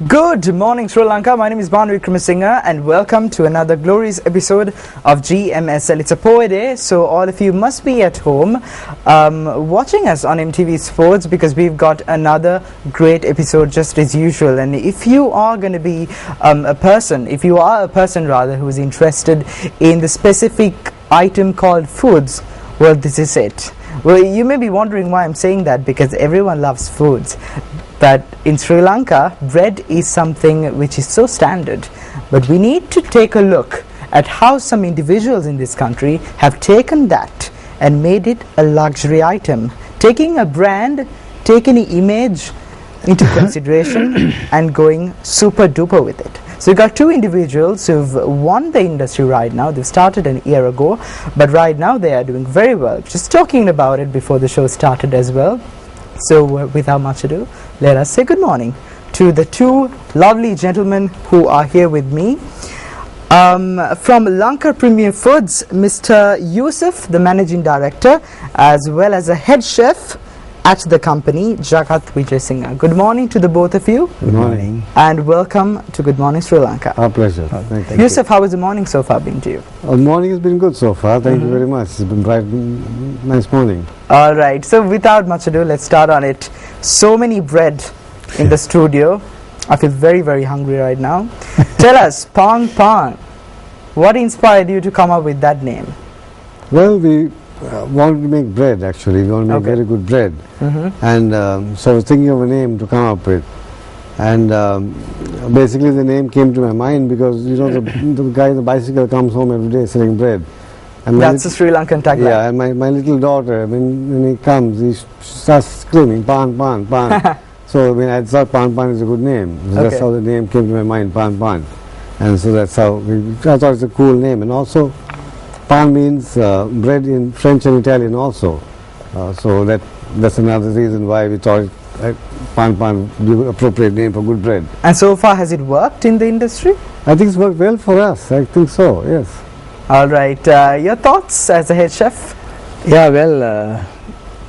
Good morning, Sri Lanka. My name is Banu Vikramasinghe and welcome to another glorious episode of GMSL. It's a poet day, so all of you must be at home watching us on MTV Sports because we've got another great episode just as usual. And if you are going to be a person who is interested in the specific item called foods, well, this is it. Well, you may be wondering why I'm saying that, because everyone loves foods. But in Sri Lanka, bread is something which is so standard. But we need to take a look at how some individuals in this country have taken that and made it a luxury item, taking a brand, taking an image into consideration and going super duper with it. So we've got two individuals who've won the industry right now. They've started a year ago, but right now they are doing very well. Just talking about it before the show started as well. So without much ado, let us say good morning to the two lovely gentlemen who are here with me. From Lanka Premier Foods, Mr. Yusuf, the Managing Director, as well as a head chef at the company, Jagat Vijay. Good morning to the both of you. Good morning. And welcome to Good Morning Sri Lanka. Our pleasure. Thank you. Yusuf, how has the morning so far been to you? The morning has been good so far. Thank you very much. It's been bright, nice morning. All right. So without much ado, let's start on it. So many bread in the studio. I feel very, very hungry right now. Tell us, Pang Pang, what inspired you to come up with that name? Well, we wanted to make bread actually. We want to make very good bread. And so I was thinking of a name to come up with. And basically the name came to my mind because, you know, the guy on the bicycle comes home every day selling bread. And that's a Sri Lankan tagline. Yeah, and my little daughter, when he comes, he starts screaming, Pan, Pan, Pan. So I thought Pan Pan is a good name. So that's how the name came to my mind, Pan Pan. And so that's how I thought it's a cool name. And also, Pan means bread in French and Italian also. So that's another reason why we thought Pan Pan would be an appropriate name for good bread. And so far, has it worked in the industry? I think it's worked well for us. I think so, yes. All right. Your thoughts as a head chef? Yeah, well,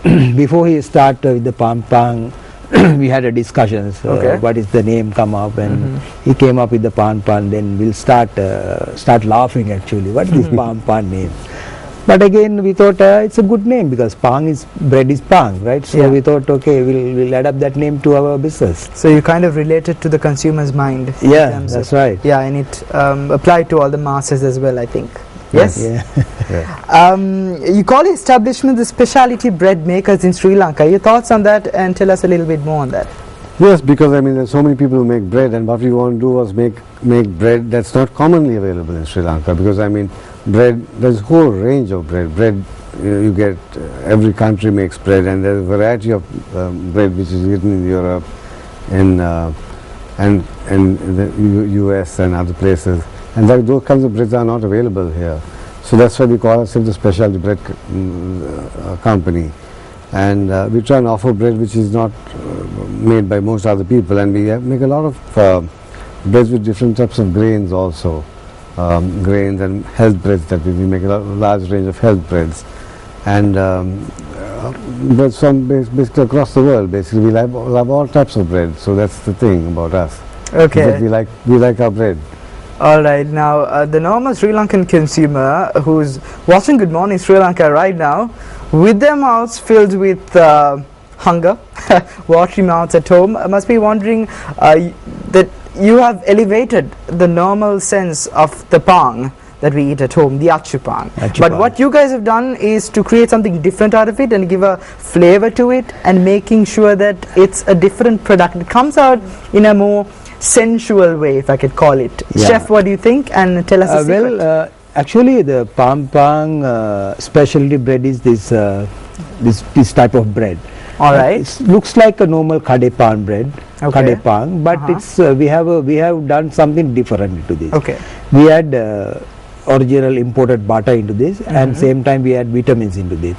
before he started with the Pang Pang, we had a discussion. What is the name come up, and he came up with the Pan Pan. Then we'll start laughing actually. What is this Pan Pan name? But again, we thought it's a good name because Pang is bread is Pang, right? So we thought, okay, we'll adapt that name to our business. So you kind of related to the consumer's mind. Yeah, that's right. Yeah, and it applied to all the masses as well, I think. Yes. Yeah. You call the establishment the specialty bread makers in Sri Lanka. Your thoughts on that, and tell us a little bit more on that. Yes, because there's so many people who make bread, and what we want to do was make bread that's not commonly available in Sri Lanka. Because bread, there's a whole range of bread. Bread, you get every country makes bread, and there's a variety of bread which is eaten in Europe, and the US and other places. And those kinds of breads are not available here. So that's why we call ourselves the specialty bread company. And we try and offer bread which is not made by most other people. And we make a lot of breads with different types of grains also. Grains and health breads that we make a large range of health breads. And breads from basically across the world. Basically, we love all types of bread. So that's the thing about us. Okay. We like our bread. All right. Now, the normal Sri Lankan consumer who's watching Good Morning Sri Lanka right now, with their mouths filled with hunger, watery mouths at home, must be wondering that you have elevated the normal sense of the pang that we eat at home, the achu pang. But what you guys have done is to create something different out of it and give a flavor to it and making sure that it's a different product. It comes out in a more sensual way, if I could call it. Yeah. Chef, what do you think? And tell us a secret. Well, actually, the Pang Pang specialty bread is this type of bread. All right. It looks like a normal kade pan bread, kade pang, but it's we have done something different into this. Okay. We add original imported butter into this, and same time we add vitamins into this.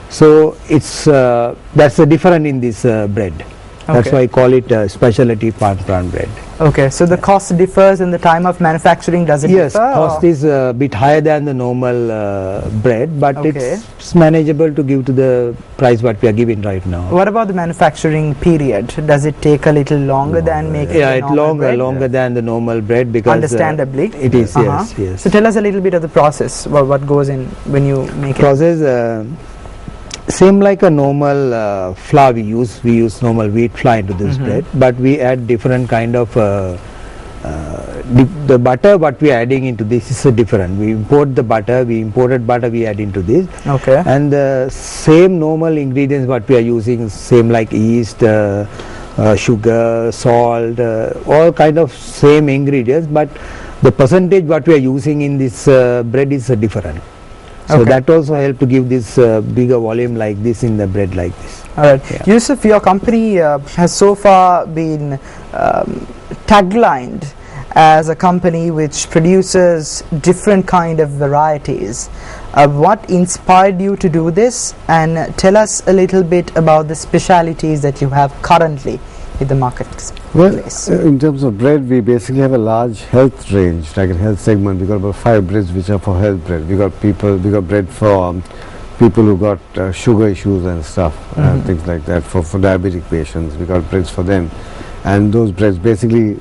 So it's that's the difference in this bread. That's why I call it specialty Pang Pang bread. Okay, so the cost differs in the time of manufacturing, does it Yes, differ? cost is a bit higher than the normal bread, but Okay. it's manageable to give to the price what we are giving right now. What about the manufacturing period? Does it take a little longer than making Yeah, the it's normal bread? longer than the normal bread because Understandably. it is, yes, yes. So tell us a little bit of the process, what goes in when you make it. Process same like a normal flour we use normal wheat flour into this bread, but we add different kind of the butter what we are adding into this is different. We imported butter we add into this. Okay. And the same normal ingredients what we are using, same like yeast, sugar, salt, all kind of same ingredients, but the percentage what we are using in this bread is different. So Okay. that also help to give this bigger volume like this in the bread like this. Alright. Yeah. Yusuf, your company has so far been taglined as a company which produces different kind of varieties. What inspired you to do this, and tell us a little bit about the specialities that you have currently in the marketplace. Well, in terms of bread, we basically have a large health range, like a health segment. We got about 5 breads which are for health bread. We got bread for people who got sugar issues and stuff, things like that. For diabetic patients, we got breads for them, and those breads basically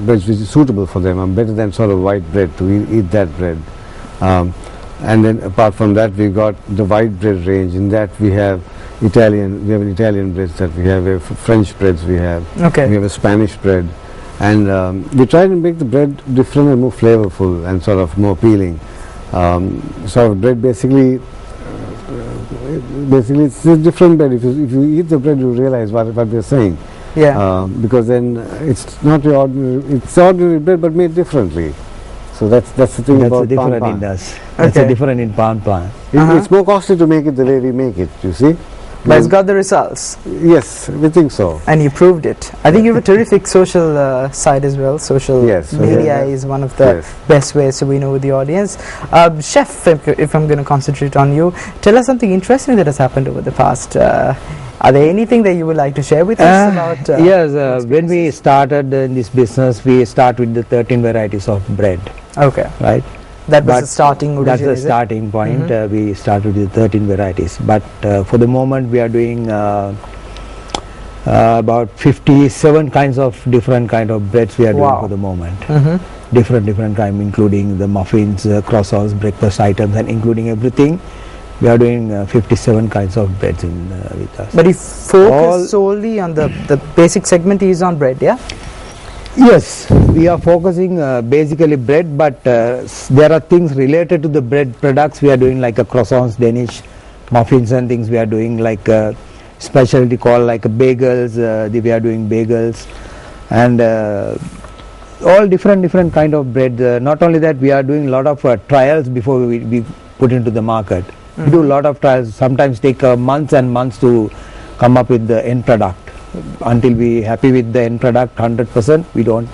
breads which is suitable for them are better than sort of white bread to eat that bread. And then apart from that, we got the white bread range. In that we have an Italian breads that we have French breads we have. Okay. We have a Spanish bread, and we try to make the bread different and more flavorful and sort of more appealing. Sort of bread basically it's a different bread. If you eat the bread, you realize what we're saying. Yeah. Because then it's not your ordinary bread, but made differently. So that's the thing That's about different pan in pan. us. That's Okay. a different in pan. It's more costly to make it the way we make it. You see. But it's got the results, Yes, we think so. and you proved it. I think you have a terrific social side as well. Social Yes, media is one of the Yes. best ways so we know the audience. Chef, if I'm going to concentrate on you, tell us something interesting that has happened over the past. Are there anything that you would like to share with us about? Yes, when we started in this business, we start with the 13 varieties of bread, Okay, right? that was But the starting origin. That's the is it? starting point. We started with 13 varieties, but for the moment we are doing about 57 kinds of different kind of breads we are doing Wow. for the moment. Mm-hmm. Different kind, including the muffins, croissants, breakfast items, and including everything. We are doing 57 kinds of breads with us. But you focus All- solely on the basic segment is on bread, yeah? Yes, we are focusing basically bread, but there are things related to the bread products we are doing, like croissants, Danish, muffins and things we are doing, like specialty called like bagels, we are doing bagels, and all different kind of bread. Not only that, we are doing a lot of trials before we put into the market. We do a lot of trials, sometimes take months and months to come up with the end product. Until we happy with the end product 100%, we don't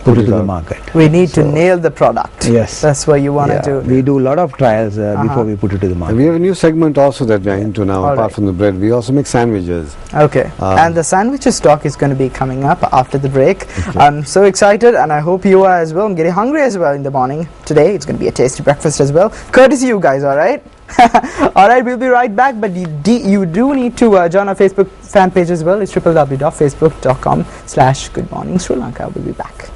put it to the market. We need to nail the product. Yes. That's why you wanted to. We do a lot of trials before we put it to the And market. we have a new segment also that we are into now. All Apart right. from the bread, we also make sandwiches. Okay. And the sandwiches stock is going to be coming up after the break. I'm so excited, and I hope you are as well. I'm getting hungry as well in the morning today. It's going to be a tasty breakfast as well. Courtesy you guys, all right? All right, we'll be right back, but you do need to join our Facebook fan page as well. It's www.facebook.com/Good Morning Sri Lanka. We'll be back.